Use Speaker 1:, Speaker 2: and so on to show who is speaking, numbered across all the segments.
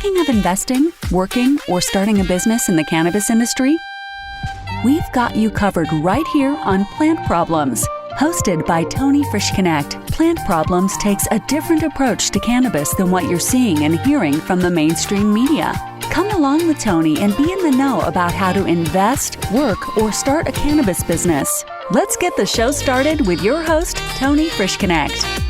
Speaker 1: Thinking of investing, working, or starting a business in the cannabis industry? We've got you covered right here on Plant Problems. Hosted by Tony Frischknecht, Plant Problems takes a different approach to cannabis than what you're seeing and hearing from the mainstream media. Come along with Tony and be in the know about how to invest, work, or start a cannabis business. Let's get the show started with your host, Tony Frischknecht.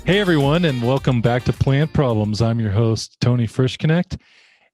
Speaker 2: Hey everyone, and welcome back to Plant Problems. I'm your host, Tony Frischknecht,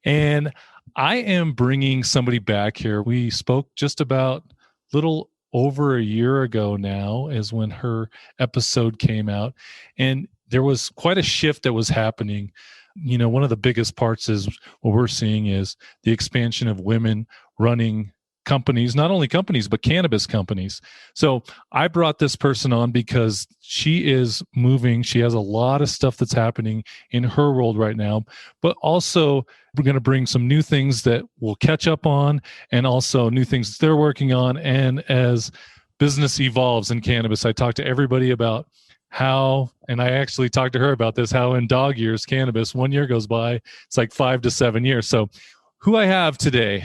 Speaker 2: and I am bringing somebody back here. We spoke just about a little over a year ago now is when her episode came out, and there was quite a shift that was happening. You know, one of the biggest parts is what we're seeing is the expansion of women running companies, not only companies, but cannabis companies. So I brought this person on because she is moving. She has a lot of stuff that's happening in her world right now, but also we're going to bring some new things that we'll catch up on and also new things that they're working on. And as business evolves in cannabis, I talk to everybody about how, and I actually talked to her about this, how in dog years, cannabis, 1 year goes by, it's like 5 to 7 years. So who I have today,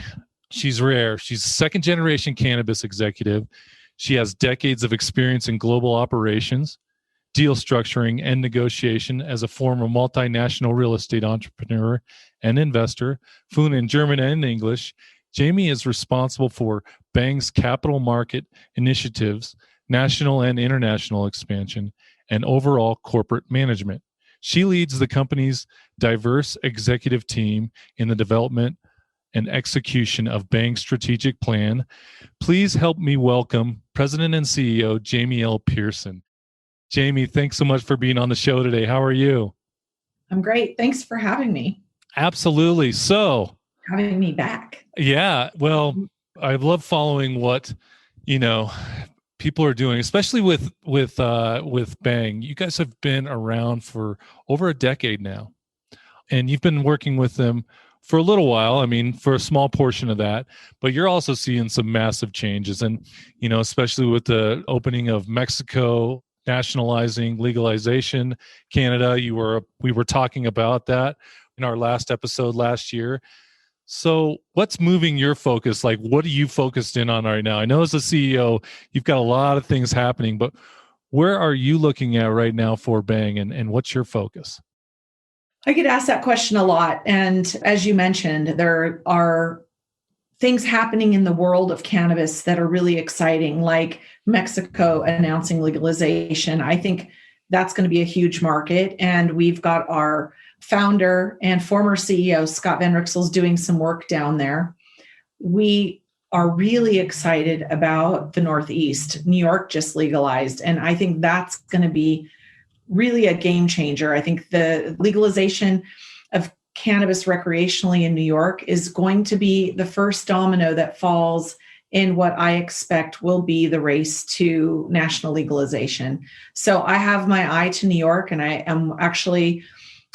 Speaker 2: she's rare. She's a second generation cannabis executive. She has decades of experience in global operations, deal structuring, and negotiation as a former multinational real estate entrepreneur and investor, fluent in German and English. Jamie is responsible for Bhang's capital market initiatives, national and international expansion, and overall corporate management. She leads the company's diverse executive team in the development and execution of Bhang's strategic plan. Please help me welcome President and CEO Jamie L. Pearson. Jamie, thanks so much for being on the show today. How are you?
Speaker 3: I'm great. Thanks for having me.
Speaker 2: Absolutely. So,
Speaker 3: having me back.
Speaker 2: Yeah. Well, I love following what, people are doing, especially with Bhang. You guys have been around for over a decade now, and you've been working with them for a little while. I mean, for a small portion of that, but you're also seeing some massive changes. And, especially with the opening of Mexico, nationalizing, legalization, Canada, we were talking about that in our last episode last year. So what's moving your focus? Like, what are you focused in on right now? I know as a CEO, you've got a lot of things happening, but where are you looking at right now for Bhang, and what's your focus?
Speaker 3: I get asked that question a lot. And as you mentioned, there are things happening in the world of cannabis that are really exciting, like Mexico announcing legalization. I think that's going to be a huge market. And we've got our founder and former CEO, Scott Van Rixel's doing some work down there. We are really excited about the Northeast. New York just legalized. And I think that's going to be really a game changer. I think the legalization of cannabis recreationally in New York is going to be the first domino that falls in what I expect will be the race to national legalization. So I have my eye to New York, and I am actually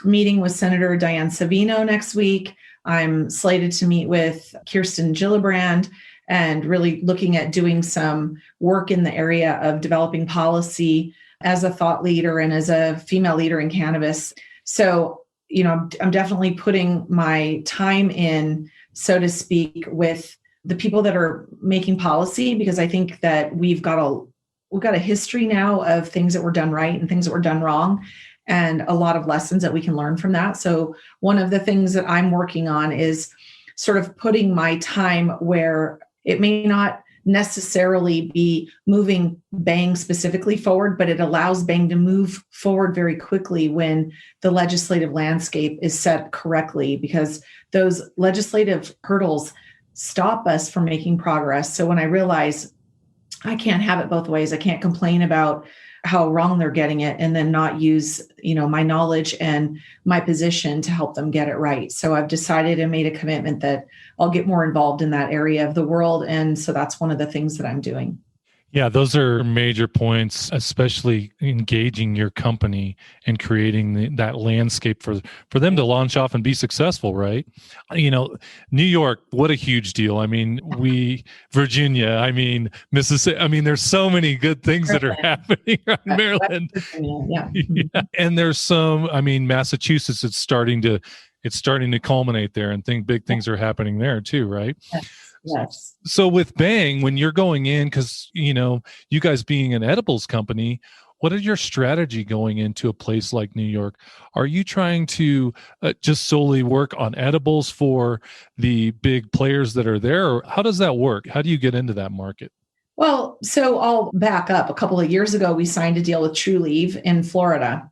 Speaker 3: meeting with Senator Dianne Savino next week. I'm slated to meet with Kirsten Gillibrand and really looking at doing some work in the area of developing policy as a thought leader and as a female leader in cannabis. So, I'm definitely putting my time in, so to speak, with the people that are making policy, because I think that we've got a history now of things that were done right and things that were done wrong, and a lot of lessons that we can learn from that. So one of the things that I'm working on is sort of putting my time where it may not necessarily be moving Bhang specifically forward, but it allows Bhang to move forward very quickly when the legislative landscape is set correctly, because those legislative hurdles stop us from making progress. So when I realize I can't have it both ways, I can't complain about how wrong they're getting it and then not use, my knowledge and my position to help them get it right. So I've decided and made a commitment that I'll get more involved in that area of the world. And so that's one of the things that I'm doing.
Speaker 2: Yeah, those are major points, especially engaging your company and creating that landscape for them to launch off and be successful, right? New York, what a huge deal. I mean, Virginia, I mean, Mississippi, I mean, there's so many good things that are happening in Maryland.
Speaker 3: Yeah.
Speaker 2: Yeah. And there's some, I mean, Massachusetts, it's starting to culminate there, and big things are happening there too, right?
Speaker 3: Yes.
Speaker 2: So with Bhang, when you're going in, because you guys being an edibles company, what is your strategy going into a place like New York? Are you trying to just solely work on edibles for the big players that are there, or how does that work? How do you get into that market?
Speaker 3: Well, so I'll back up. A couple of years ago, we signed a deal with Trulieve in Florida,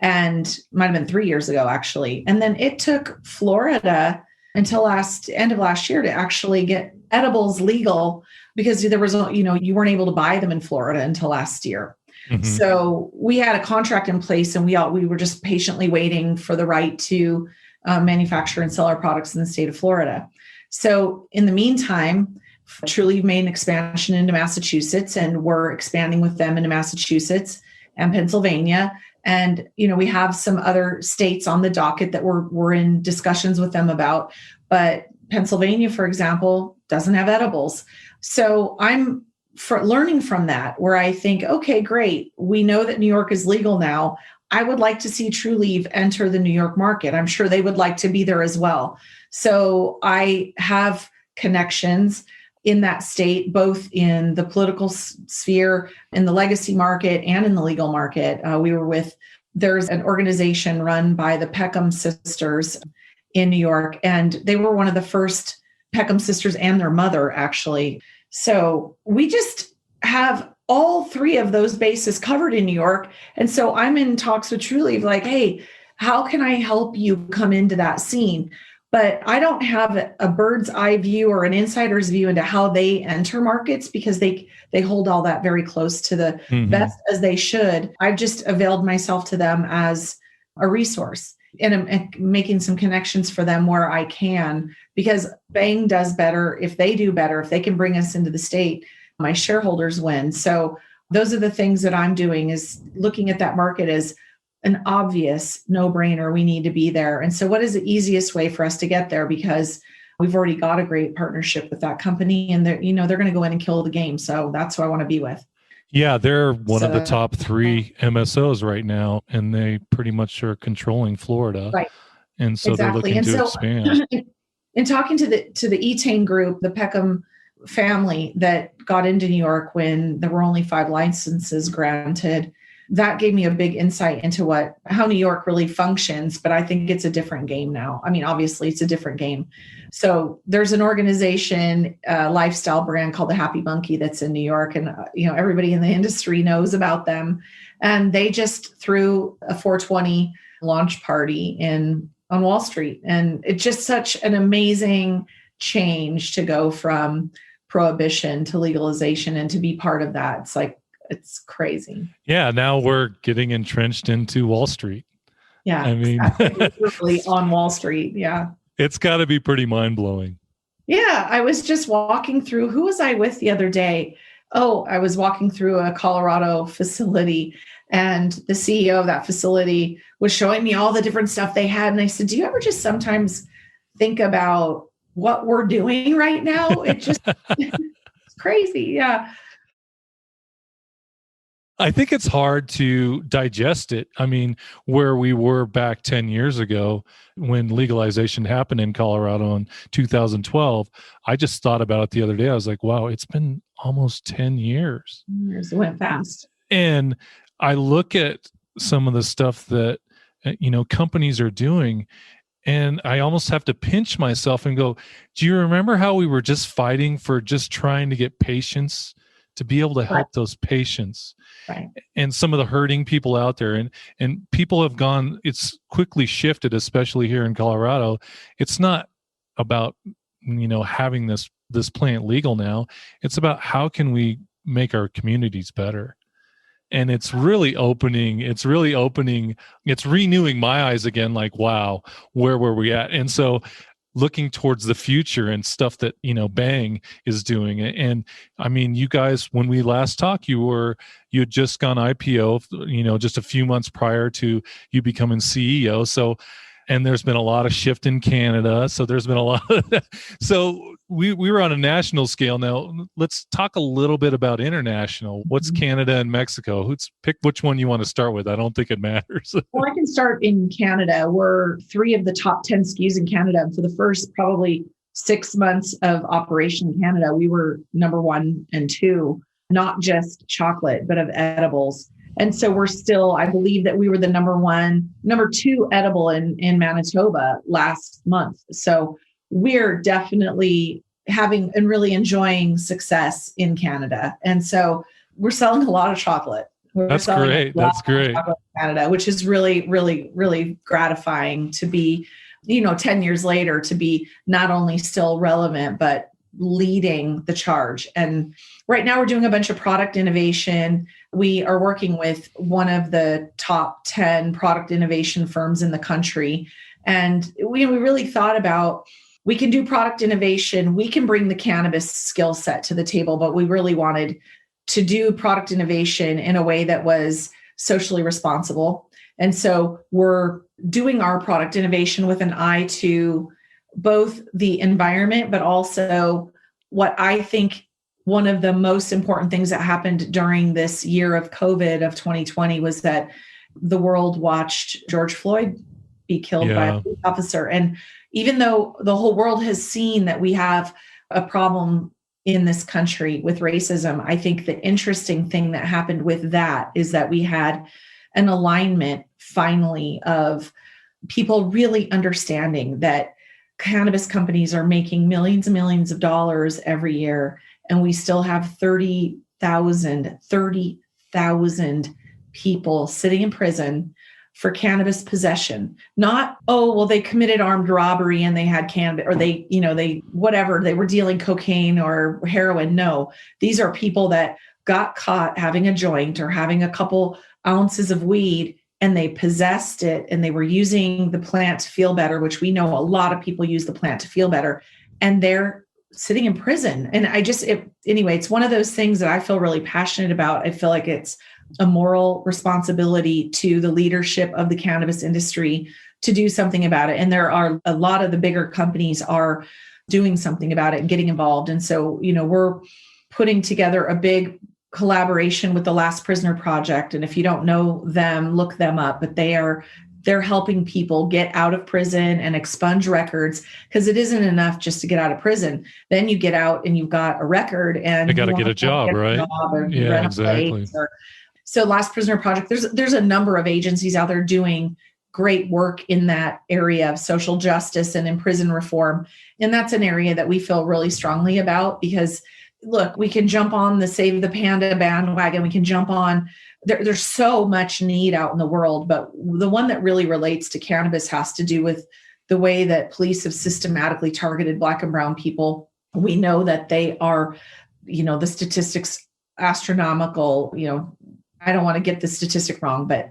Speaker 3: and might have been 3 years ago, actually. And then it took Florida until end of last year to actually get edibles legal, because there was, you weren't able to buy them in Florida until last year. Mm-hmm. So we had a contract in place, and we were just patiently waiting for the right to manufacture and sell our products in the state of Florida. So in the meantime, Trulieve made an expansion into Massachusetts, and we're expanding with them into Massachusetts and Pennsylvania. And, we have some other states on the docket that we're in discussions with them about. But Pennsylvania, for example, doesn't have edibles. So I'm learning from that, where I think, okay, great. We know that New York is legal now. I would like to see Trulieve enter the New York market. I'm sure they would like to be there as well. So I have connections in that state, both in the political sphere, in the legacy market, and in the legal market. There's an organization run by the Peckham sisters in New York, and they were one of the first Peckham sisters and their mother, actually. So we just have all three of those bases covered in New York. And so I'm in talks with Trulieve, like, hey, how can I help you come into that scene? But I don't have a bird's eye view or an insider's view into how they enter markets, because they hold all that very close to the best, as they should. I've just availed myself to them as a resource, and I'm making some connections for them where I can, because Bhang does better if they do better. If they can bring us into the state, my shareholders win. So those are the things that I'm doing, is looking at that market as an obvious no-brainer. We need to be there. And so what is the easiest way for us to get there? Because we've already got a great partnership with that company, and they're going to go in and kill the game. So that's who I want to be with.
Speaker 2: Yeah, they're one of the top 3 MSOs right now, and they pretty much are controlling Florida.
Speaker 3: Right.
Speaker 2: And so they're looking to expand.
Speaker 3: In talking to the Etain group, the Peckham family that got into New York when there were only 5 licenses granted, that gave me a big insight into how New York really functions. But I think it's a different game now. I mean, obviously it's a different game. So there's an organization, lifestyle brand called the Happy Monkey that's in New York. And, everybody in the industry knows about them. And they just threw a 420 launch party on Wall Street. And it's just such an amazing change to go from prohibition to legalization and to be part of that. It's crazy.
Speaker 2: Yeah, now we're getting entrenched into Wall Street.
Speaker 3: Yeah,
Speaker 2: I mean,
Speaker 3: literally on Wall Street. Yeah.
Speaker 2: It's got to be pretty mind-blowing.
Speaker 3: Yeah, I was just walking through, who was I with the other day? Oh, I was walking through a Colorado facility, and the CEO of that facility was showing me all the different stuff they had. And I said, do you ever just sometimes think about what we're doing right now? It's crazy. Yeah.
Speaker 2: I think it's hard to digest it. I mean, where we were back 10 years ago when legalization happened in Colorado in 2012, I just thought about it the other day. I was like, wow, it's been almost 10 years.
Speaker 3: It went fast.
Speaker 2: And I look at some of the stuff that, companies are doing, and I almost have to pinch myself and go, do you remember how we were just fighting for just trying to get patients to be able to help those patients?
Speaker 3: Right.
Speaker 2: And some of the hurting people out there, and people have gone, it's quickly shifted, especially here in Colorado. It's not about, having this plant legal now. It's about how can we make our communities better. And it's really opening, it's renewing my eyes again, like, wow, where were we at? And so looking towards the future and stuff that, Bhang is doing. And I mean, you guys, when we last talked, you had just gone IPO, just a few months prior to you becoming CEO. So, and there's been a lot of shift in Canada. So there's been a lot of that. So we were on a national scale. Now let's talk a little bit about international. What's Canada and Mexico? Pick which one you want to start with. I don't think it matters.
Speaker 3: Well, I can start in Canada. We're 3 of the top 10 SKUs in Canada. And for the first probably 6 months of operation in Canada, we were number 1 and 2, not just chocolate, but of edibles. And so we're still, I believe that we were the number 2 edible in Manitoba last month. So we're definitely having and really enjoying success in Canada. And so we're selling a lot of chocolate.
Speaker 2: That's great. That's great.
Speaker 3: In Canada, which is really, really, really gratifying to be, 10 years later, to be not only still relevant, but leading the charge. And right now we're doing a bunch of product innovation. We are working with one of the top 10 product innovation firms in the country. And we really thought about, we can do product innovation. We can bring the cannabis skill set to the table, but we really wanted to do product innovation in a way that was socially responsible. And so we're doing our product innovation with an eye to both the environment, but also what I think one of the most important things that happened during this year of COVID of 2020 was that the world watched George Floyd be killed by a police officer. And even though the whole world has seen that we have a problem in this country with racism, I think the interesting thing that happened with that is that we had an alignment finally of people really understanding that cannabis companies are making millions and millions of dollars every year, and we still have 30,000 people sitting in prison for cannabis possession. Not, they committed armed robbery and they had cannabis, or they were dealing cocaine or heroin. No, these are people that got caught having a joint or having a couple ounces of weed, and they possessed it, and they were using the plant to feel better, which we know a lot of people use the plant to feel better, and they're sitting in prison. And it's one of those things that I feel really passionate about. I feel like it's a moral responsibility to the leadership of the cannabis industry to do something about it. And there are a lot of the bigger companies are doing something about it and getting involved. And so, we're putting together a big collaboration with the Last Prisoner Project. And if you don't know them, look them up, but they're helping people get out of prison and expunge records, because it isn't enough just to get out of prison. Then you get out and you've got a record, and
Speaker 2: you got to get a job, right? Yeah, exactly.
Speaker 3: So Last Prisoner Project, there's a number of agencies out there doing great work in that area of social justice and in prison reform. And that's an area that we feel really strongly about, because look, we can jump on the Save the Panda bandwagon. We can jump on, there's so much need out in the world, but the one that really relates to cannabis has to do with the way that police have systematically targeted Black and brown people. We know that they are, the statistics astronomical, I don't want to get the statistic wrong, but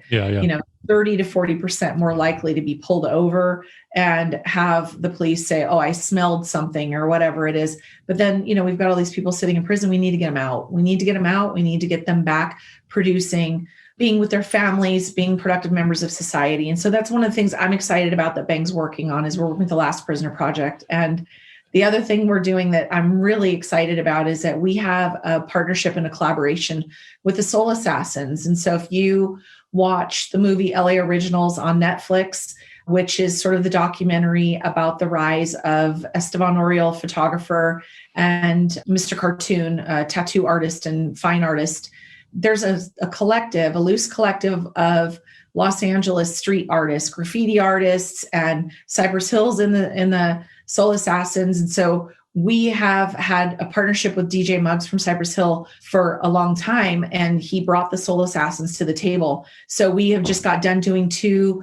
Speaker 3: 30 to 40% more likely to be pulled over and have the police say, I smelled something or whatever it is. But then, we've got all these people sitting in prison. We need to get them out. We need to get them out. We need to get them back producing, being with their families, being productive members of society. And so that's one of the things I'm excited about that Bhang's working on, is we're working with the Last Prisoner Project. And the other thing we're doing that I'm really excited about is that we have a partnership and a collaboration with the Soul Assassins. And so if you watch the movie LA Originals on Netflix, which is sort of the documentary about the rise of Esteban Oriol, photographer, and Mr. Cartoon, tattoo artist and fine artist, there's a collective, a loose collective of Los Angeles street artists, graffiti artists, and Cypress Hill's in the Soul Assassins. And so we have had a partnership with DJ Muggs from Cypress Hill for a long time, and he brought the Soul Assassins to the table. So we have just got done doing 2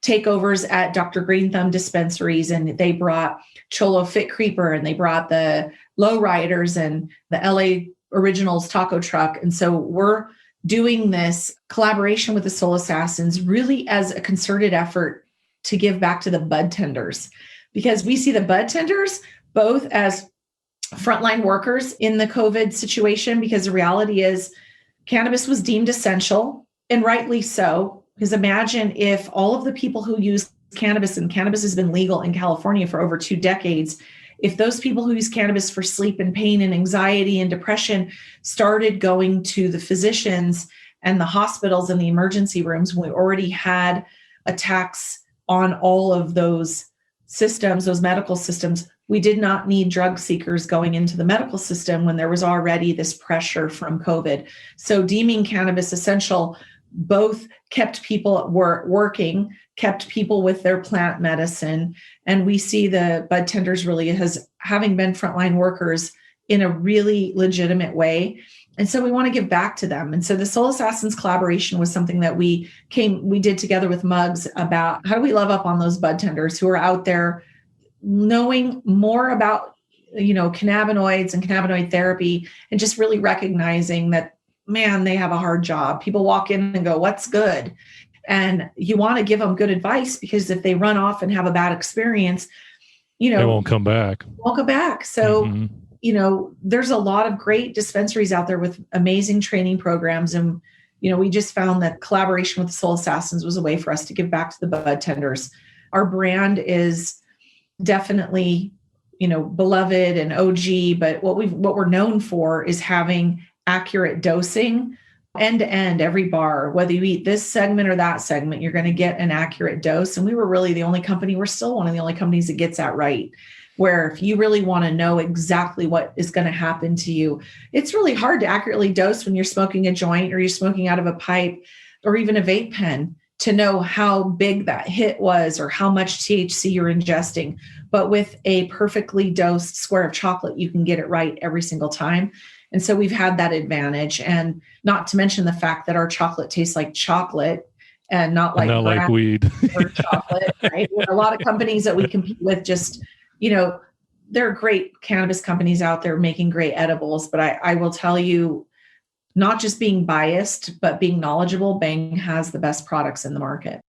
Speaker 3: takeovers at Dr. Green Thumb dispensaries, and they brought Cholo Fit Creeper, and they brought the Lowriders and the LA Originals taco truck. And so we're doing this collaboration with the Soul Assassins really as a concerted effort to give back to the bud tenders. because we see the bud tenders both as frontline workers in the COVID situation, because the reality is cannabis was deemed essential, and rightly so, because imagine if all of the people who use cannabis, and cannabis has been legal in California for over 2 decades, if those people who use cannabis for sleep and pain and anxiety and depression started going to the physicians and the hospitals and the emergency rooms, we already had a tax on all of those systems, those medical systems. We did not need drug seekers going into the medical system when there was already this pressure from COVID. So deeming cannabis essential both kept people working, kept people with their plant medicine. And we see the bud tenders really as having been frontline workers in a really legitimate way. And so we want to give back to them. And so the Soul Assassins collaboration was something that we did together with Muggs about how do we love up on those bud tenders who are out there knowing more about, cannabinoids and cannabinoid therapy, and just really recognizing that, man, they have a hard job. People walk in and go, what's good? And you want to give them good advice, because if they run off and have a bad experience, they
Speaker 2: won't come back.
Speaker 3: So, there's a lot of great dispensaries out there with amazing training programs. And, we just found that collaboration with the Soul Assassins was a way for us to give back to the bud tenders. Our brand is definitely, beloved and OG, but what we're known for is having accurate dosing end to end. Every bar, whether you eat this segment or that segment, you're going to get an accurate dose. And we were really the only company, we're still one of the only companies that gets that right, where if you really want to know exactly what is going to happen to you, it's really hard to accurately dose when you're smoking a joint or you're smoking out of a pipe or even a vape pen to know how big that hit was or how much THC you're ingesting. But with a perfectly dosed square of chocolate, you can get it right every single time. And so we've had that advantage. And not to mention the fact that our chocolate tastes like chocolate and not like
Speaker 2: weed
Speaker 3: or chocolate, right? There are a lot of companies that we compete with, just, there are great cannabis companies out there making great edibles. But I will tell you, not just being biased, but being knowledgeable, Bhang has the best products in the market.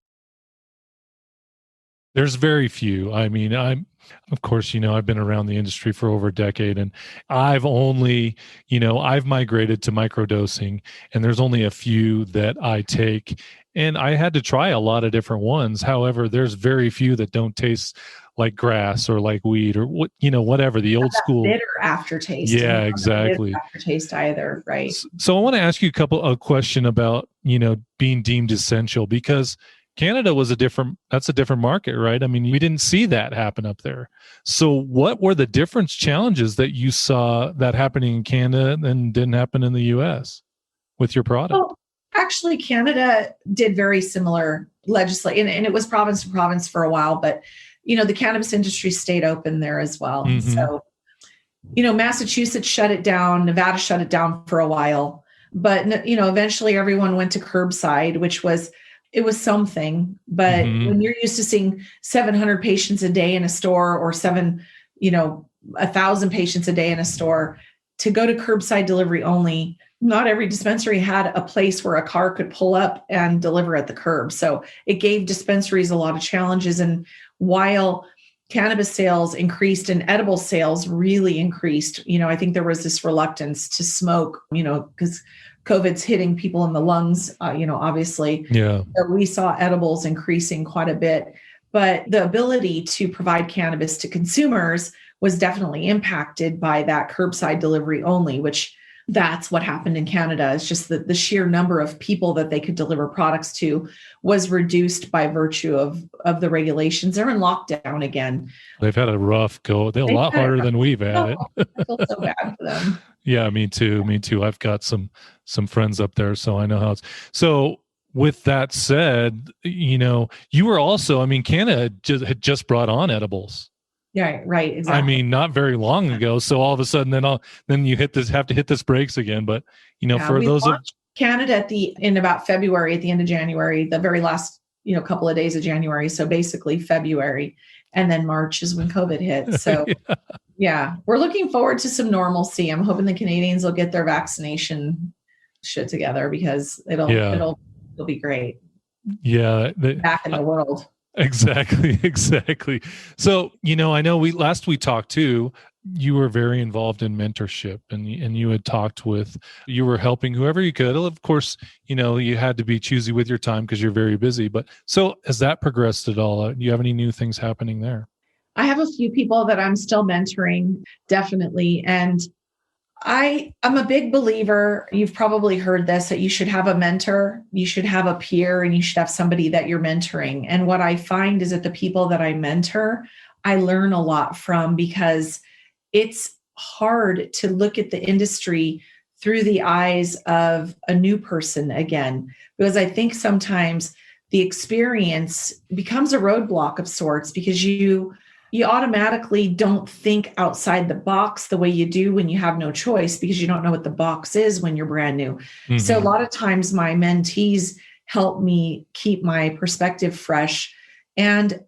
Speaker 2: There's very few. I mean, of course, I've been around the industry for over a decade, and I've only, I've migrated to microdosing, and there's only a few that I take, and I had to try a lot of different ones. However, there's very few that don't taste like grass or like weed or whatever, the old school
Speaker 3: bitter aftertaste.
Speaker 2: Yeah, exactly.
Speaker 3: Aftertaste either, right?
Speaker 2: So I want to ask you a question about, being deemed essential, because Canada was a different market, right? I mean, we didn't see that happen up there. So what were the different challenges that you saw that happening in Canada and didn't happen in the US with your product?
Speaker 3: Well, actually, Canada did very similar legislation, and it was province to province for a while, but, the cannabis industry stayed open there as well. Mm-hmm. So, Massachusetts shut it down, Nevada shut it down for a while, but, eventually everyone went to curbside, which was something. But when you're used to seeing 700 patients a day in a store, or 1,000 patients a day in a store, to go to curbside delivery only, not every dispensary had a place where a car could pull up and deliver at the curb. So it gave dispensaries a lot of challenges. And while cannabis sales increased and edible sales really increased, I think there was this reluctance to smoke, because COVID's hitting people in the lungs, obviously.
Speaker 2: Yeah.
Speaker 3: So we saw edibles increasing quite a bit, but the ability to provide cannabis to consumers was definitely impacted by that curbside delivery only, which that's what happened in Canada. It's just that the sheer number of people that they could deliver products to was reduced by virtue of the regulations. They're in lockdown again.
Speaker 2: They've had a rough go. They're a lot harder than we've had it.
Speaker 3: I feel so bad for them.
Speaker 2: Yeah, me too. I've got some friends up there, so I know how it's. So with that said, you were also, Canada had just brought on edibles.
Speaker 3: Yeah, right. Exactly.
Speaker 2: Not very long ago. So all of a sudden, then you have to hit this brakes again. But for those of
Speaker 3: Canada in about February, at the end of January, the very last couple of days of January. So basically February, and then March is when COVID hit. So yeah, we're looking forward to some normalcy. I'm hoping the Canadians will get their vaccination shit together, because it'll be great.
Speaker 2: Yeah,
Speaker 3: back in the world.
Speaker 2: Exactly, exactly. So, I know we talked too, you were very involved in mentorship and you had talked with, you were helping whoever you could. Of course, you had to be choosy with your time because you're very busy. But so has that progressed at all? Do you have any new things happening there?
Speaker 3: I have a few people that I'm still mentoring, definitely. And I'm a big believer, you've probably heard this, that you should have a mentor, you should have a peer, and you should have somebody that you're mentoring. And what I find is that the people that I mentor, I learn a lot from, because it's hard to look at the industry through the eyes of a new person again, because I think sometimes the experience becomes a roadblock of sorts, because you automatically don't think outside the box the way you do when you have no choice, because you don't know what the box is when you're brand new. Mm-hmm. So a lot of times my mentees help me keep my perspective fresh. And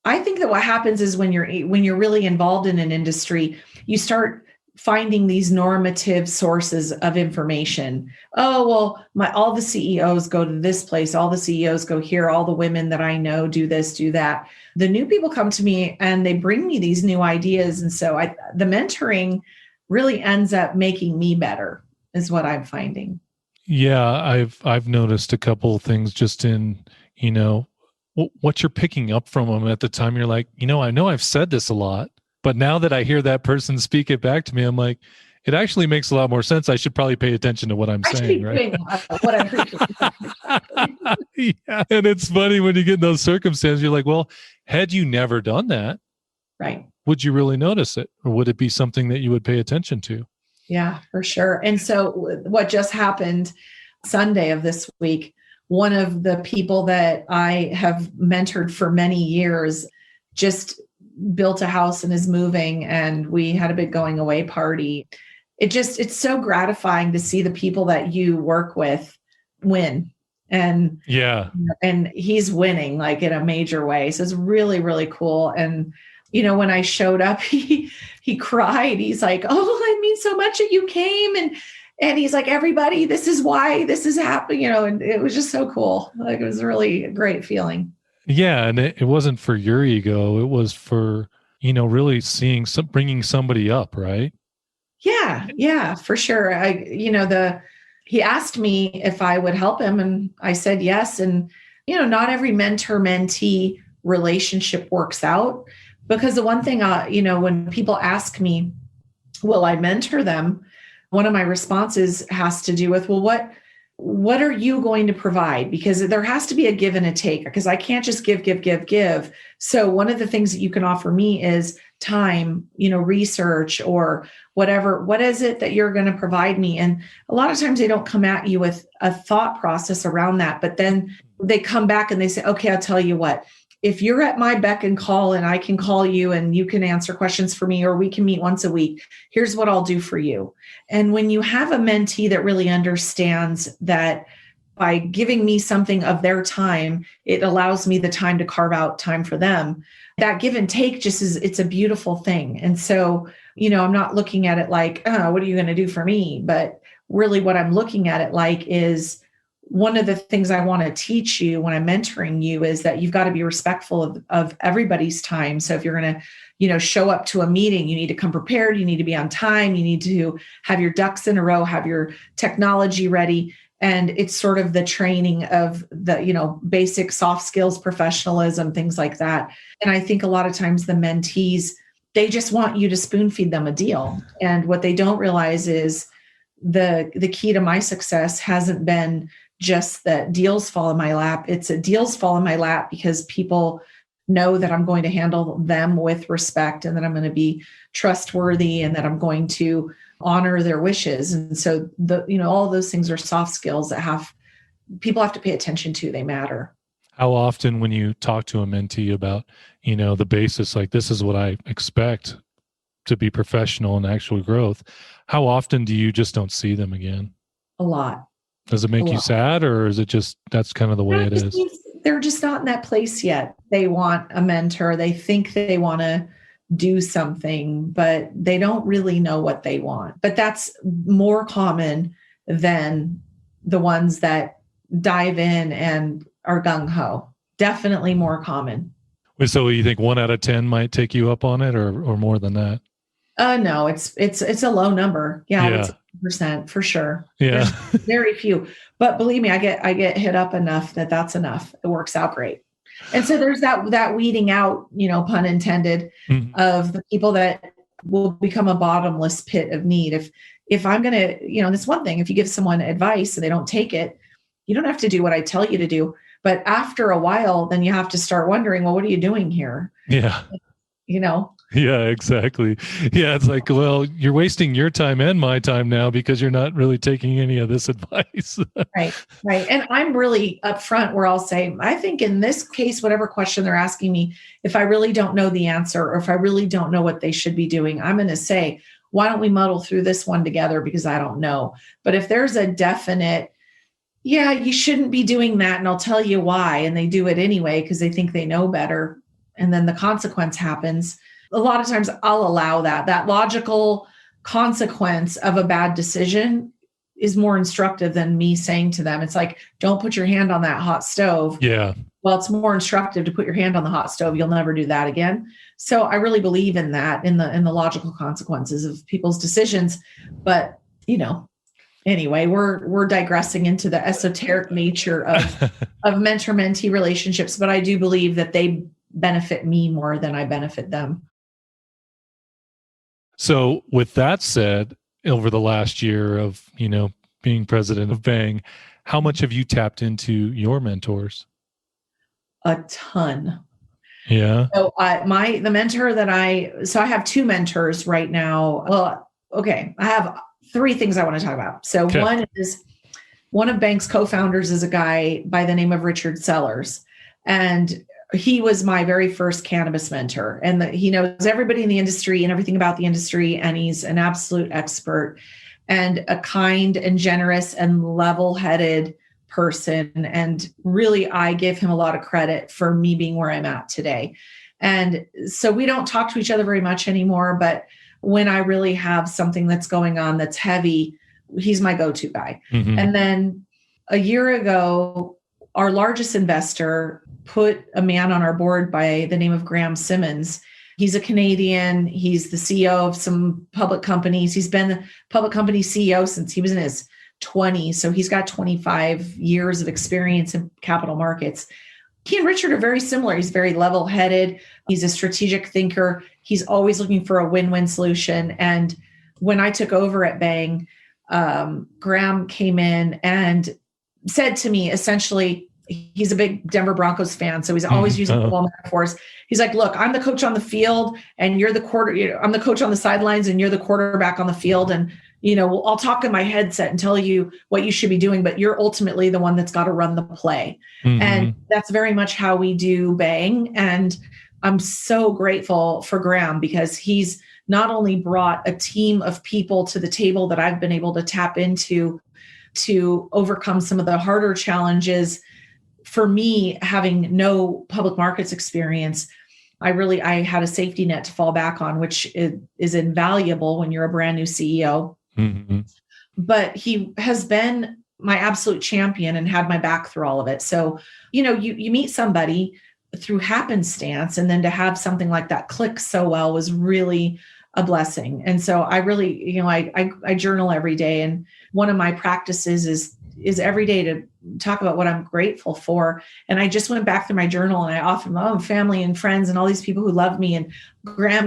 Speaker 3: I think that what happens is when you're really involved in an industry, you start finding these normative sources of information. Oh, well, all the CEOs go to this place, all the CEOs go here, all the women that I know do this, do that. The new people come to me and they bring me these new ideas. And so the mentoring really ends up making me better, is what I'm finding.
Speaker 2: Yeah, I've noticed a couple of things just in, what you're picking up from them at the time. You're like, I know I've said this a lot, but now that I hear that person speak it back to me, I'm like, it actually makes a lot more sense. I should probably pay attention to what I'm saying, right?
Speaker 3: What I'm preaching.
Speaker 2: Yeah. And it's funny when you get in those circumstances, you're like, well, had you never done that,
Speaker 3: right,
Speaker 2: would you really notice it? Or would it be something that you would pay attention to?
Speaker 3: Yeah, for sure. And so what just happened Sunday of this week, one of the people that I have mentored for many years just built a house and is moving, and we had a big going away party. It's so gratifying to see the people that you work with win. And
Speaker 2: yeah,
Speaker 3: and he's winning like in a major way. So it's really, really cool. And when I showed up, he cried. He's like, "Oh, I mean so much that you came." And he's like, "Everybody, this is why this is happening," and it was just so cool. Like, it was really a great feeling.
Speaker 2: Yeah. And it wasn't for your ego. It was for, really bringing somebody up, right?
Speaker 3: Yeah, for sure. He asked me if I would help him, and I said yes. And, not every mentor-mentee relationship works out, because the one thing, when people ask me, will I mentor them? One of my responses has to do with, well, what are you going to provide? Because there has to be a give and a take, because I can't just give. So one of the things that you can offer me is time, research or whatever. What is it that you're going to provide me? And a lot of times they don't come at you with a thought process around that, but then they come back and they say, okay, I'll tell you what, if you're at my beck and call and I can call you and you can answer questions for me, or we can meet once a week, here's what I'll do for you. And when you have a mentee that really understands that by giving me something of their time, it allows me the time to carve out time for them. That give and take it's a beautiful thing. And so, I'm not looking at it like, oh, what are you going to do for me? But really what I'm looking at it like is, one of the things I want to teach you when I'm mentoring you is that you've got to be respectful of everybody's time. So if you're going to, show up to a meeting, you need to come prepared, you need to be on time, you need to have your ducks in a row, have your technology ready. And it's sort of the training of the, basic soft skills, professionalism, things like that. And I think a lot of times the mentees, they just want you to spoon feed them a deal. And what they don't realize is the key to my success hasn't been just that deals fall in my lap. It's deals fall in my lap because people know that I'm going to handle them with respect, and that I'm going to be trustworthy, and that I'm going to honor their wishes. And so all those things are soft skills that people have to pay attention to. They matter.
Speaker 2: How often when you talk to a mentee about, the basis, like this is what I expect to be professional and actual growth, how often do you just don't see them again?
Speaker 3: A lot.
Speaker 2: Does it make you sad, or is it just, that's kind of the way it is?
Speaker 3: They're just not in that place yet. They want a mentor. They think they want to do something, but they don't really know what they want. But that's more common than the ones that dive in and are gung-ho. Definitely more common.
Speaker 2: So you think 1 out of 10 might take you up on it, or more than that?
Speaker 3: No, it's a low number. Yeah,
Speaker 2: Yeah.
Speaker 3: it's 1% for sure.
Speaker 2: Yeah.
Speaker 3: There's very few, but believe me, I get hit up enough that's enough. It works out great. And so there's that weeding out, pun intended,
Speaker 2: Mhm.
Speaker 3: of the people that will become a bottomless pit of need. If I'm going to, it's one thing if you give someone advice and they don't take it, you don't have to do what I tell you to do. But after a while, then you have to start wondering, well, what are you doing here?
Speaker 2: Yeah.
Speaker 3: You know?
Speaker 2: Yeah, exactly. Yeah, it's like, well, you're wasting your time and my time now because you're not really taking any of this advice.
Speaker 3: Right. And I'm really upfront where I'll say, I think in this case, whatever question they're asking me, if I really don't know the answer or if I really don't know what they should be doing, I'm going to say, why don't we muddle through this one together because I don't know. But if there's a definite, yeah, you shouldn't be doing that, and I'll tell you why, and they do it anyway because they think they know better, and then the consequence happens, a lot of times I'll allow that logical consequence of a bad decision is more instructive than me saying to them, it's like, don't put your hand on that hot stove.
Speaker 2: Yeah.
Speaker 3: Well, it's more instructive to put your hand on the hot stove. You'll never do that again. So I really believe in that, in the logical consequences of people's decisions. But, anyway, we're digressing into the esoteric nature of mentor-mentee relationships. But I do believe that they benefit me more than I benefit them.
Speaker 2: So with that said, over the last year of, being president of Bhang, how much have you tapped into your mentors?
Speaker 3: A ton.
Speaker 2: Yeah.
Speaker 3: So the mentor that I have 2 mentors right now. Well, okay. I have 3 things I want to talk about. So
Speaker 2: Okay.
Speaker 3: one of Bhang's co-founders is a guy by the name of Richard Sellers. And he was my very first cannabis mentor, and he knows everybody in the industry and everything about the industry. And he's an absolute expert and a kind and generous and level-headed person. And really, I give him a lot of credit for me being where I'm at today. And so we don't talk to each other very much anymore, but when I really have something that's going on that's heavy, he's my go-to guy.
Speaker 2: Mm-hmm.
Speaker 3: And then a year ago, our largest investor put a man on our board by the name of Graham Simmons. He's a Canadian. He's the CEO of some public companies. He's been the public company CEO since he was in his 20s. So he's got 25 years of experience in capital markets. He and Richard are very similar. He's very level-headed. He's a strategic thinker. He's always looking for a win-win solution. And when I took over at Bhang, Graham came in and said to me, essentially, he's a big Denver Broncos fan, so he's always using football metaphors. He's like, look, I'm the coach on the field and you're the I'm the coach on the sidelines and you're the quarterback on the field. And, I'll talk in my headset and tell you what you should be doing, but you're ultimately the one that's got to run the play. Mm-hmm. And that's very much how we do Bhang. And I'm so grateful for Graham because he's not only brought a team of people to the table that I've been able to tap into to overcome some of the harder challenges. For me, having no public markets experience, I had a safety net to fall back on, which is invaluable when you're a brand new CEO. Mm-hmm. But he has been my absolute champion and had my back through all of it. So, you meet somebody through happenstance, and then to have something like that click so well was really a blessing. And so I really, I journal every day. And one of my practices is every day to talk about what I'm grateful for. And I just went back through my journal and I often, family and friends and all these people who love me, and Graham.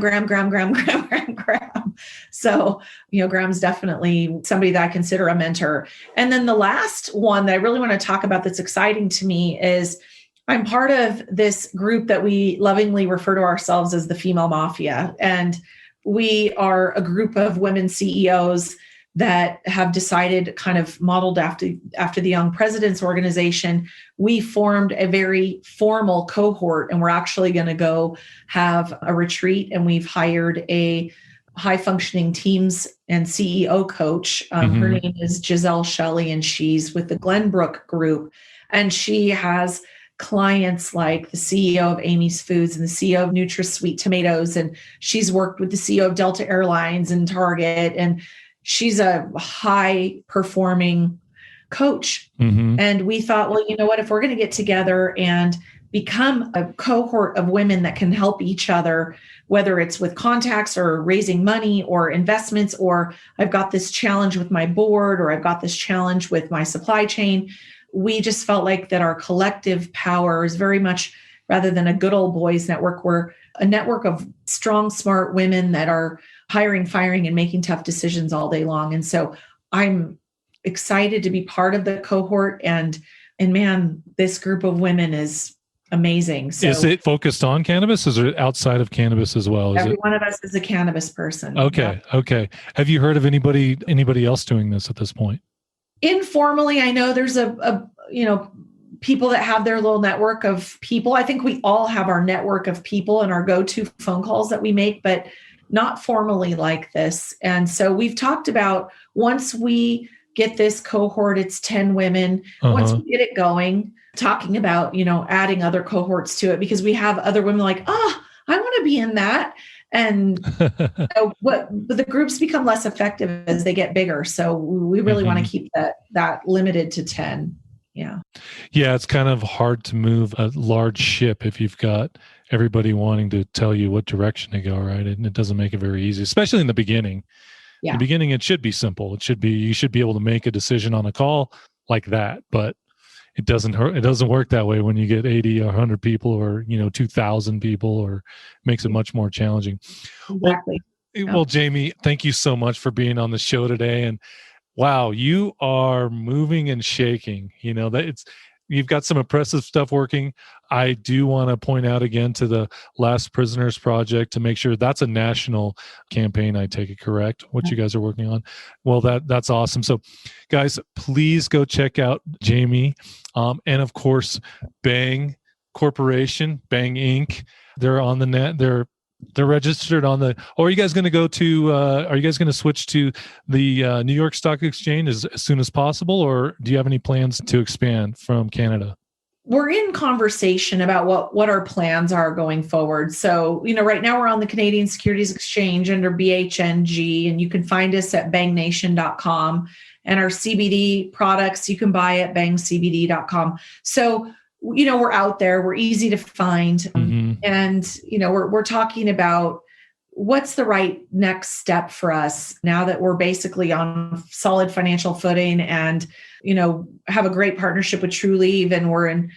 Speaker 3: So, Graham's definitely somebody that I consider a mentor. And then the last one that I really want to talk about that's exciting to me is I'm part of this group that we lovingly refer to ourselves as the Female Mafia. And we are a group of women CEOs that have decided, kind of modeled after the Young Presidents Organization. We formed a very formal cohort, and we're actually going to go have a retreat. And we've hired a high-functioning teams and CEO coach. Her name is Giselle Shelley, and she's with the Glenbrook Group. And she has clients like the CEO of Amy's Foods and the CEO of NutraSweet Tomatoes. And she's worked with the CEO of Delta Airlines and Target. And she's a high performing coach. Mm-hmm. And we thought, well, you know what, if we're going to get together and become a cohort of women that can help each other, whether it's with contacts or raising money or investments, or I've got this challenge with my board, or I've got this challenge with my supply chain. We just felt like that our collective power is very much, rather than a good old boys network, we're a network of strong, smart women that are hiring, firing, and making tough decisions all day long. And so I'm excited to be part of the cohort. And man, this group of women is amazing. So
Speaker 2: is it focused on cannabis? Is it outside of cannabis as well?
Speaker 3: Every one of us is a cannabis person.
Speaker 2: Okay. Yeah. Okay. Have you heard of anybody else doing this at this point?
Speaker 3: Informally, I know there's people that have their little network of people. I think we all have our network of people and our go-to phone calls that we make, but not formally like this. And so we've talked about, once we get this cohort, it's 10 women. Once we get it going, talking about, adding other cohorts to it, because we have other women like, I want to be in that. And the groups become less effective as they get bigger. So we really want to keep that limited to 10. Yeah.
Speaker 2: Yeah. It's kind of hard to move a large ship if you've got everybody wanting to tell you what direction to go, right? And it doesn't make it very easy, especially in the beginning. Yeah. In the beginning, it should be simple. You should be able to make a decision on a call like that, but it doesn't work that way when you get 80 or 100 people or, 2,000 people, or makes it much more challenging.
Speaker 3: Exactly.
Speaker 2: Well, Jamie, thank you so much for being on the show today. And wow, you are moving and shaking. You've got some impressive stuff working. I do want to point out again to the Last Prisoners Project to make sure that's a national campaign. I take it correct, what you guys are working on. Well, that's awesome. So guys, please go check out Jamie. And of course, Bhang Corporation, Bhang Inc. They're on the net. They're registered on the, or are you guys going to are you guys going to switch to the New York Stock Exchange as soon as possible? Or do you have any plans to expand from Canada?
Speaker 3: We're in conversation about what our plans are going forward. So, right now we're on the Canadian Securities Exchange under BHNG, and you can find us at bangnation.com. And our CBD products you can buy at bangcbd.com. So, we're out there, we're easy to find. And, we're talking about what's the right next step for us now that we're basically on solid financial footing and, have a great partnership with Trulieve, and we're in,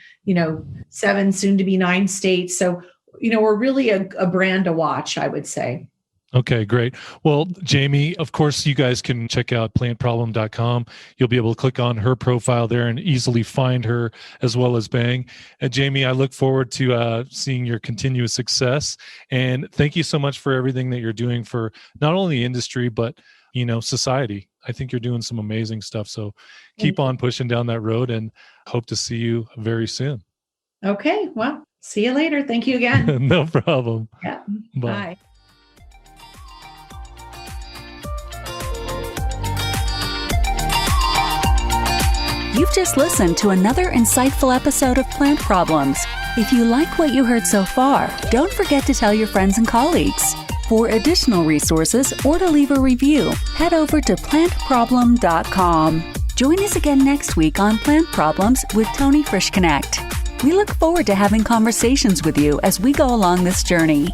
Speaker 3: 7, soon to be 9 states. So, we're really a brand to watch, I would say.
Speaker 2: Okay, great. Well, Jamie, of course, you guys can check out plantproblem.com. You'll be able to click on her profile there and easily find her, as well as Bhang. Jamie, I look forward to seeing your continuous success. And thank you so much for everything that you're doing for not only the industry, but, society. I think you're doing some amazing stuff. So keep on pushing down that road, and hope to see you very soon.
Speaker 3: Okay. Well, see you later. Thank you again.
Speaker 2: No problem.
Speaker 3: Yeah.
Speaker 2: Bye.
Speaker 1: You've just listened to another insightful episode of Plant Problems. If you like what you heard so far, don't forget to tell your friends and colleagues. For additional resources or to leave a review, head over to plantproblem.com. Join us again next week on Plant Problems with Tony Frischknecht. We look forward to having conversations with you as we go along this journey.